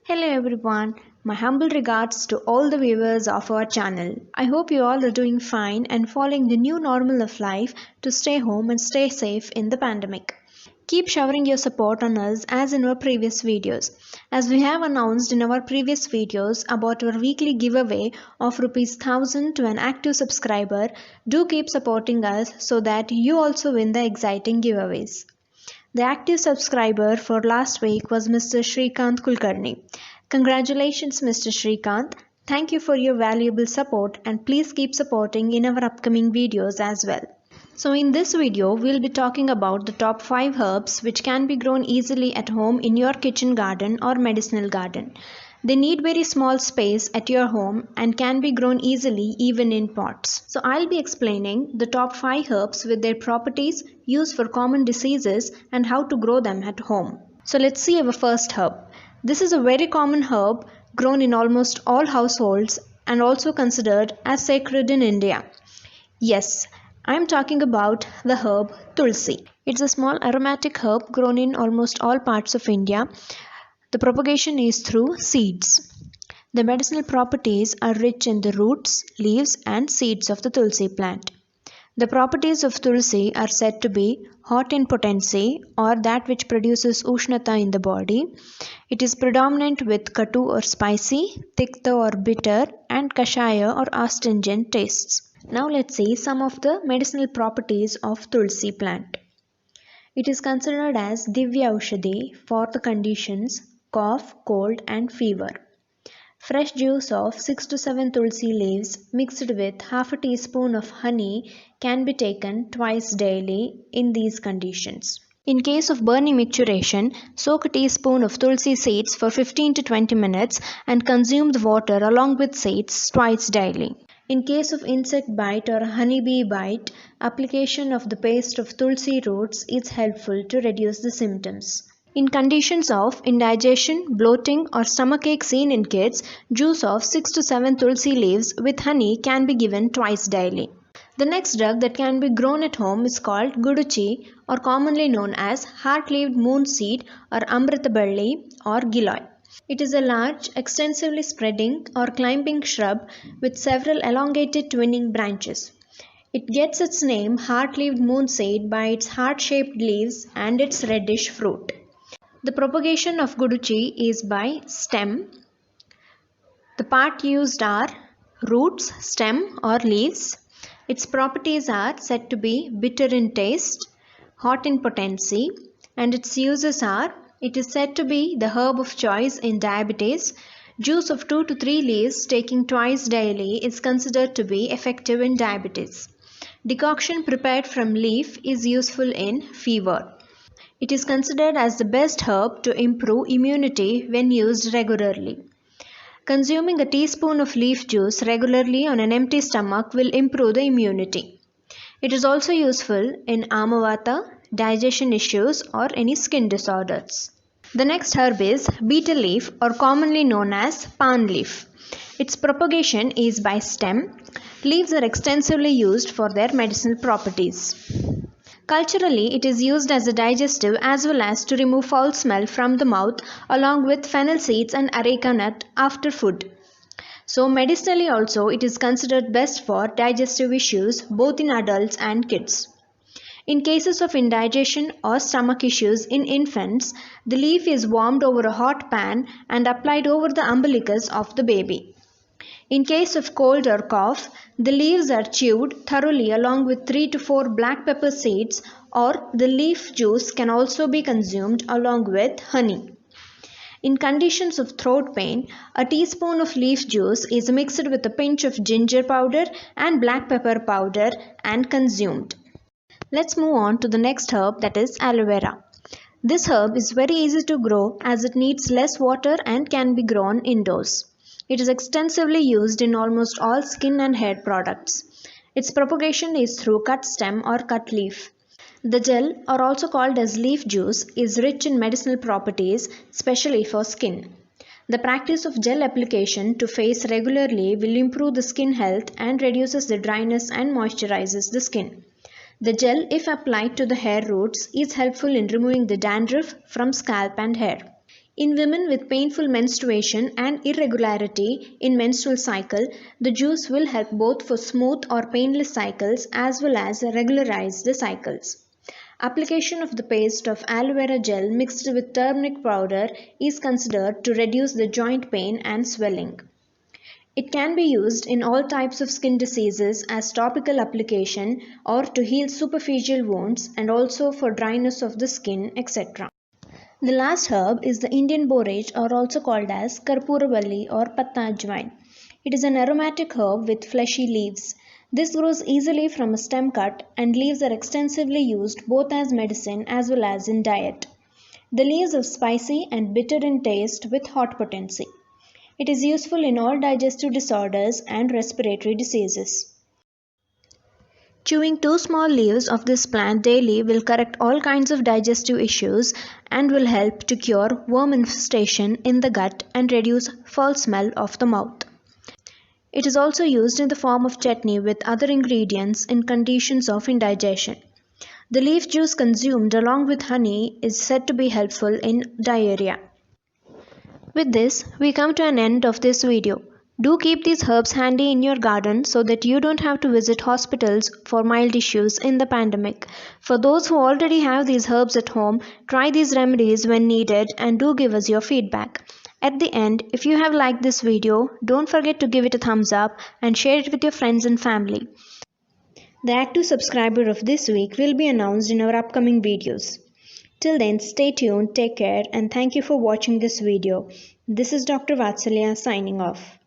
Hello everyone, my humble regards to all the viewers of our channel. I hope you all are doing fine and following the new normal of life to stay home and stay safe in the pandemic. Keep showering your support on us as in our previous videos. As we have announced in our previous videos about our weekly giveaway of ₹1000 to an active subscriber, do keep supporting us so that you also win the exciting giveaways. The active subscriber for last week was Mr. Shrikant Kulkarni. Congratulations, Mr. Shrikant. Thank you for your valuable support and please keep supporting in our upcoming videos as well. So in this video, we'll be talking about the top 5 herbs which can be grown easily at home in your kitchen garden or medicinal garden. They need very small space at your home and can be grown easily even in pots. So I'll be explaining the top 5 herbs with their properties, use for common diseases and how to grow them at home. So let's see our first herb. This is a very common herb grown in almost all households and also considered as sacred in India. Yes, I'm talking about the herb Tulsi. It's a small aromatic herb grown in almost all parts of India. The propagation is through seeds. The medicinal properties are rich in the roots, leaves and seeds of the Tulsi plant. The properties of Tulsi are said to be hot in potency or that which produces Ushnata in the body. It is predominant with Katu or spicy, Tikta or bitter and Kashaya or astringent tastes. Now let's see some of the medicinal properties of Tulsi plant. It is considered as Divya Aushadhi for the conditions cough, cold and fever. Fresh juice of 6 to 7 tulsi leaves mixed with half a teaspoon of honey can be taken twice daily in these conditions. In case of burning micturition, soak a teaspoon of tulsi seeds for 15 to 20 minutes and consume the water along with seeds twice daily. In case of insect bite or honeybee bite, application of the paste of tulsi roots is helpful to reduce the symptoms. In conditions of indigestion, bloating or stomachache seen in kids, juice of 6 to 7 tulsi leaves with honey can be given twice daily. The next drug that can be grown at home is called Guduchi or commonly known as heart-leaved moon seed or Amritaballi or Giloy. It is a large, extensively spreading or climbing shrub with several elongated twining branches. It gets its name heart-leaved moon seed by its heart-shaped leaves and its reddish fruit. The propagation of Guduchi is by stem. The part used are roots, stem or leaves. Its properties are said to be bitter in taste, hot in potency, and its uses are it is said to be the herb of choice in diabetes. Juice of 2 to 3 leaves taking twice daily is considered to be effective in diabetes. Decoction prepared from leaf is useful in fever. It is considered as the best herb to improve immunity when used regularly. Consuming a teaspoon of leaf juice regularly on an empty stomach will improve the immunity. It is also useful in Amavata, digestion issues or any skin disorders. The next herb is betel leaf or commonly known as pan leaf. Its propagation is by stem. Leaves are extensively used for their medicinal properties. Culturally, it is used as a digestive as well as to remove foul smell from the mouth along with fennel seeds and areca nut after food. So medicinally also it is considered best for digestive issues both in adults and kids. In cases of indigestion or stomach issues in infants, the leaf is warmed over a hot pan and applied over the umbilicus of the baby. In case of cold or cough, the leaves are chewed thoroughly along with 3 to 4 black pepper seeds or the leaf juice can also be consumed along with honey. In conditions of throat pain, a teaspoon of leaf juice is mixed with a pinch of ginger powder and black pepper powder and consumed. Let's move on to the next herb, that is aloe vera. This herb is very easy to grow as it needs less water and can be grown indoors. It is extensively used in almost all skin and hair products. Its propagation is through cut stem or cut leaf. The gel, or also called as leaf juice, is rich in medicinal properties, especially for skin. The practice of gel application to face regularly will improve the skin health and reduces the dryness and moisturizes the skin. The gel, if applied to the hair roots, is helpful in removing the dandruff from scalp and hair. In women with painful menstruation and irregularity in menstrual cycle, the juice will help both for smooth or painless cycles as well as regularize the cycles. Application of the paste of aloe vera gel mixed with turmeric powder is considered to reduce the joint pain and swelling. It can be used in all types of skin diseases as topical application or to heal superficial wounds and also for dryness of the skin, etc. The last herb is the Indian borage, or also called as Karpuravalli or Patta Ajwain. It is an aromatic herb with fleshy leaves. This grows easily from a stem cut and leaves are extensively used both as medicine as well as in diet. The leaves are spicy and bitter in taste with hot potency. It is useful in all digestive disorders and respiratory diseases. Chewing 2 small leaves of this plant daily will correct all kinds of digestive issues and will help to cure worm infestation in the gut and reduce foul smell of the mouth. It is also used in the form of chutney with other ingredients in conditions of indigestion. The leaf juice consumed along with honey is said to be helpful in diarrhea. With this, we come to an end of this video. Do keep these herbs handy in your garden so that you don't have to visit hospitals for mild issues in the pandemic. For those who already have these herbs at home, try these remedies when needed and do give us your feedback. At the end, if you have liked this video, don't forget to give it a thumbs up and share it with your friends and family. The active subscriber of this week will be announced in our upcoming videos. Till then, stay tuned, take care, and thank you for watching this video. This is Dr. Vatsalya signing off.